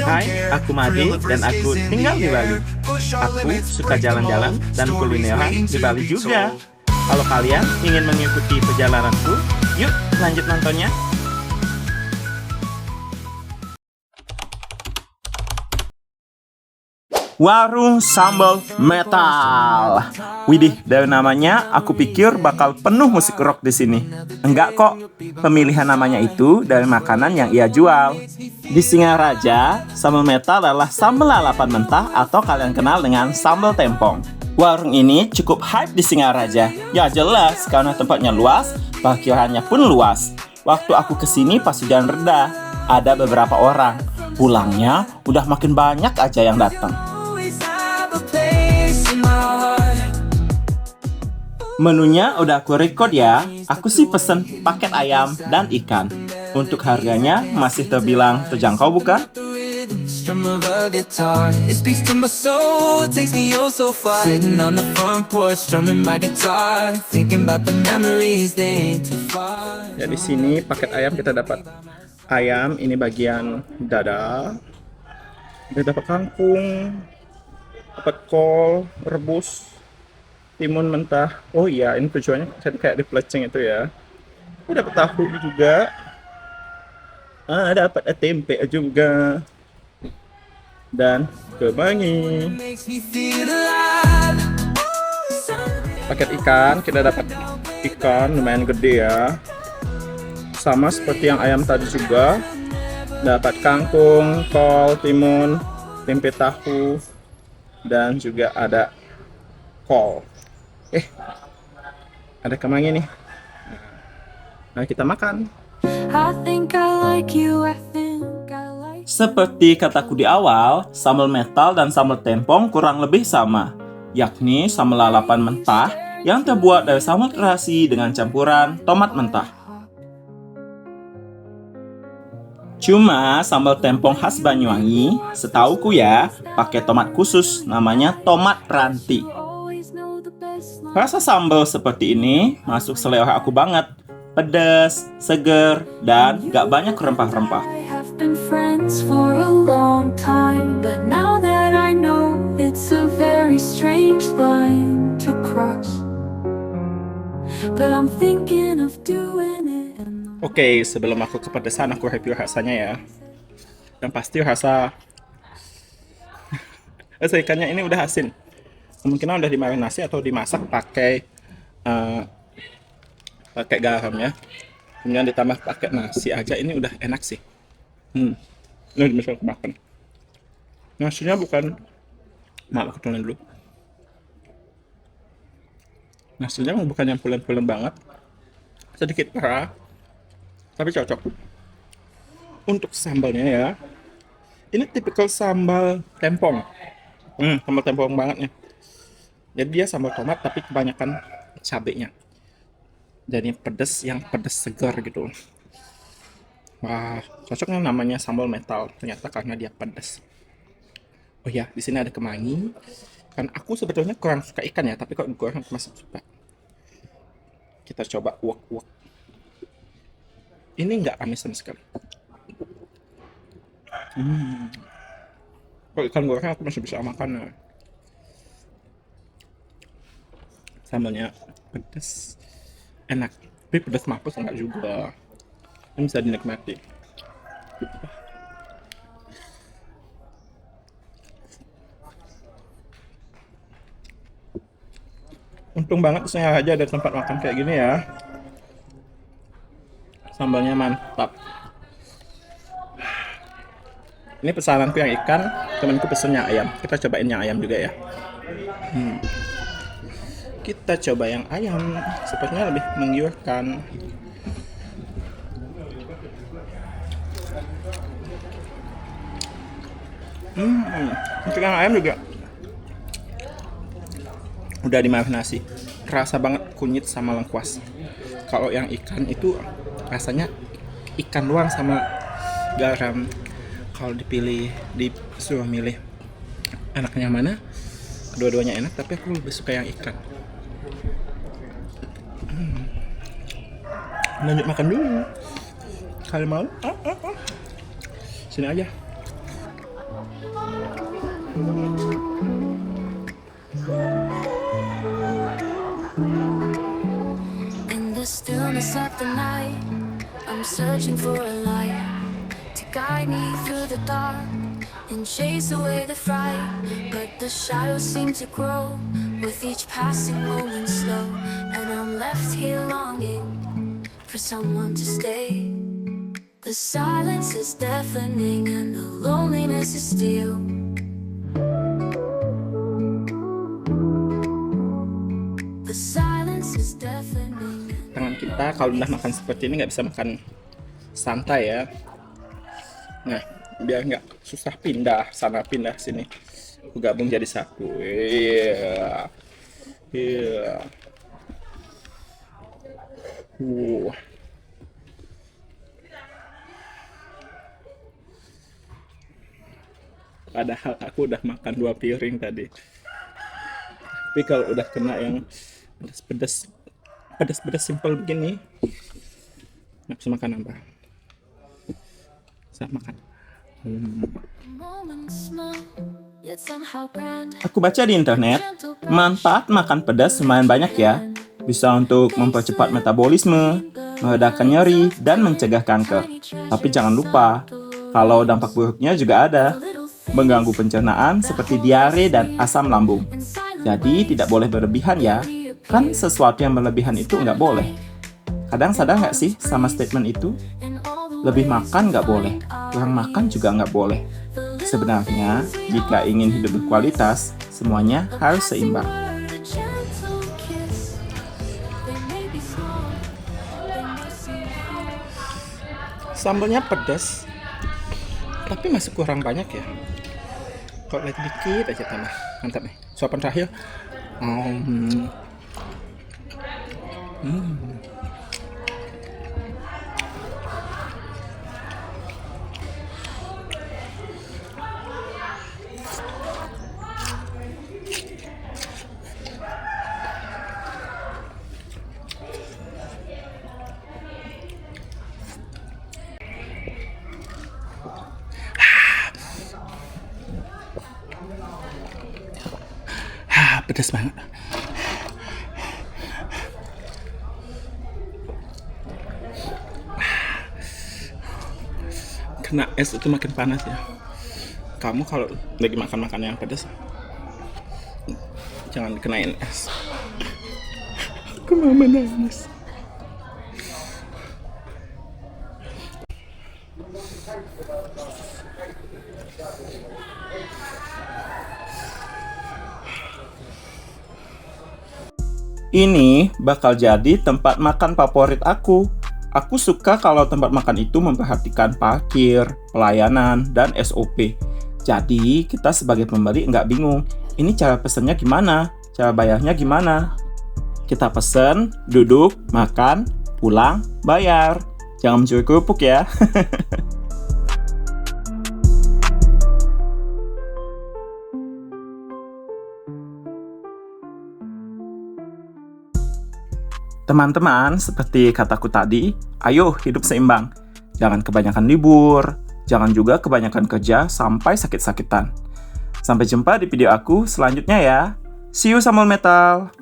Hai, aku Made dan aku tinggal di Bali. Aku suka jalan-jalan dan kulineran di Bali juga. Kalau kalian ingin mengikuti perjalananku, yuk lanjut nontonnya. Warung sambal metal. Widih, dari namanya aku pikir bakal penuh musik rock di sini. Enggak kok. Pemilihan namanya itu dari makanan yang ia jual. Di Singaraja, sambal metal adalah sambal lalapan mentah atau kalian kenal dengan sambal tempong. Warung ini cukup hype di Singaraja. Ya jelas, karena tempatnya luas, parkirannya pun luas. Waktu aku kesini pas hujan reda, ada beberapa orang. Pulangnya udah makin banyak aja yang datang. Menunya udah aku record ya. Aku sih pesen paket ayam dan ikan. Untuk harganya masih terbilang terjangkau bukan? Ya di sini paket ayam kita dapat ayam ini bagian dada. Kita dapat kangkung, dapat kol rebus, timun mentah. Oh iya, ini tujuannya kayak di plecing itu ya. Oh, dapat tahu juga. Dapat tempe juga. Dan kemangi. Paket ikan, kita dapat ikan lumayan gede ya. Sama seperti yang ayam tadi juga. Dapat kangkung, kol, timun, tempe tahu, dan juga ada kol. Ada kemangi nih. Nah, kita makan. Seperti kataku di awal, sambal metal dan sambal tempong kurang lebih sama, yakni sambal lalapan mentah yang terbuat dari sambal terasi dengan campuran tomat mentah. Cuma sambal tempong khas Banyuwangi, setauku ya, pakai tomat khusus, namanya tomat ranti. Rasa sambal seperti ini masuk selera aku banget. Pedas, seger, dan gak banyak rempah-rempah. Oke, sebelum aku kepedesan, aku review rasanya ya. Dan pasti rasa ikannya ini udah asin. Kemungkinan udah dimarinasi atau dimasak pakai garam ya. Kemudian ditambah pakai nasi aja, ini udah enak sih. Ini bisa aku makan. Nasinya bukan, maaf aku tulen dulu. Nasinya bukan yang pulen-pulen banget, sedikit perah, tapi cocok. Untuk sambalnya ya, ini tipikal sambal tempong. Sambal tempong banget nih. Jadi dia sambal tomat tapi kebanyakan cabenya. Jadi pedas yang pedas segar gitu. Wah, cocoknya namanya sambal metal ternyata karena dia pedas. Oh ya, di sini ada kemangi. Kan aku sebetulnya kurang suka ikan ya, tapi kok goreng masih suka. Kita coba uak-uak. Ini nggak amis sama sekali. Kalau ikan goreng aku masih bisa makan ya. Sambalnya pedas, enak. Tapi pedas mampus enggak juga. Ini bisa dinikmati. Untung banget saya aja ada tempat makan kayak gini ya. Sambalnya mantap. Ini pesananku yang ikan, temanku pesennya ayam. Kita cobain yang ayam juga ya. Kita coba yang ayam, sepertinya lebih menggiurkan. Untuk yang ayam juga udah dimarinasi, kerasa banget kunyit sama lengkuas. Kalau yang ikan itu rasanya ikan doang sama garam. Kalau disuruh milih enaknya mana, kedua-duanya enak, tapi aku lebih suka yang ikan. Lanjut makan dulu. Kalau mau, sini aja. In the stillness of the night, I'm searching for a light to guide me through the dark and chase away the fright. But the shadows seem to grow with each passing moment slow, and I'm left here longing for someone to stay. The silence is deafening and the loneliness is still. The silence is deafening. Tangan kita kalau udah makan seperti ini nggak bisa makan santai ya. Nah, biar nggak susah pindah sana pindah sini, aku gabung jadi satu. Iya, iya. Padahal aku udah makan 2 piring tadi. Tapi kalau udah kena yang pedas simple begini, nggak bisa makan apa. Bisa makan. Aku baca di internet, manfaat makan pedas lumayan banyak ya. Bisa untuk mempercepat metabolisme, meredakan nyeri, dan mencegah kanker. Tapi jangan lupa, kalau dampak buruknya juga ada. Mengganggu pencernaan seperti diare dan asam lambung. Jadi tidak boleh berlebihan ya. Kan sesuatu yang berlebihan itu nggak boleh. Kadang sadar nggak sih sama statement itu? Lebih makan nggak boleh, kurang makan juga nggak boleh. Sebenarnya, jika ingin hidup berkualitas, semuanya harus seimbang. Sambalnya pedas, tapi masih kurang banyak ya. Kalau lagi dikit aja tambah, mantap nih. Suapan terakhir. Pedas banget. Kena es itu makin panas ya. Kamu kalau lagi makan makanan yang pedas, jangan dikenain es. Aku mau menangis. Ini bakal jadi tempat makan favorit aku. Aku suka kalau tempat makan itu memperhatikan parkir, pelayanan, dan SOP. Jadi kita sebagai pembeli nggak bingung, ini cara pesennya gimana, cara bayarnya gimana. Kita pesen, duduk, makan, pulang, bayar. Jangan mencuri kerupuk ya. Teman-teman, seperti kataku tadi, ayo hidup seimbang. Jangan kebanyakan libur, jangan juga kebanyakan kerja sampai sakit-sakitan. Sampai jumpa di video aku selanjutnya ya. See you Sambal Metal!